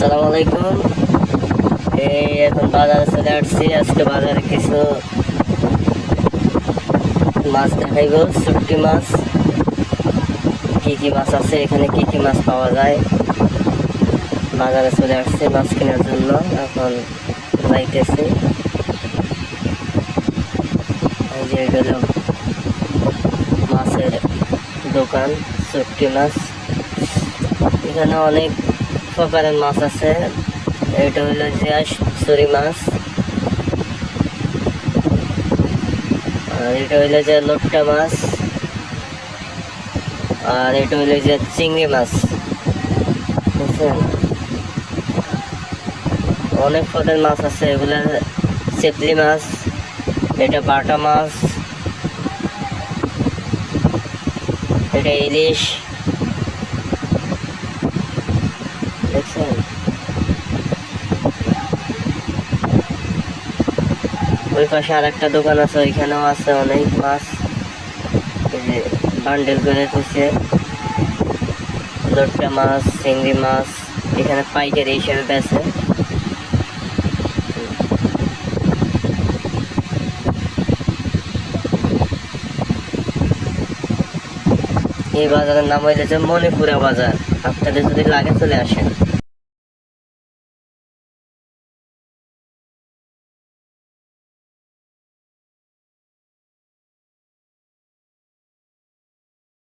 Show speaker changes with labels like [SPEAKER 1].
[SPEAKER 1] আসসালামু আলাইকুম। এই এখন বাজারে চলে আসছি। আজকে বাজারে কিছু মাছ দেখাইব, শুটকি মাছ। কি কি মাছ আছে এখানে, কি কি মাছ পাওয়া যায়। বাজারে চলে আসছি মাছ কেনার জন্য। এখন যাইতেছি। এই যে এটা হলো মাছের দোকান, শুটকি মাছ। এখানে অনেক প্রকারের মাছ আছে। এটা হলো যে চুরি মাছ, আর এটা হইলো যে লোট্টা মাছ, আর এটা হইলো যে চিংড়ি মাছ। বুঝছেন, অনেক প্রকারের মাছ আছে। এগুলা চেপলি মাছ, এটা বাটা মাছ, এটা ইলিশ। দেখছেন, ওই পাশে আর একটা দোকান আছে, ওইখানেও আছে অনেক মাছ। এই যে বান্ডেল করে দিচ্ছে লোট্টা মাছ, চিংড়ি মাছ। এখানে পাইকারি হিসেবে বেচে। এই বাজারের নাম হইলে যে মণিপুরা বাজার। আপনাদের যদি লাগে চলে আসেন।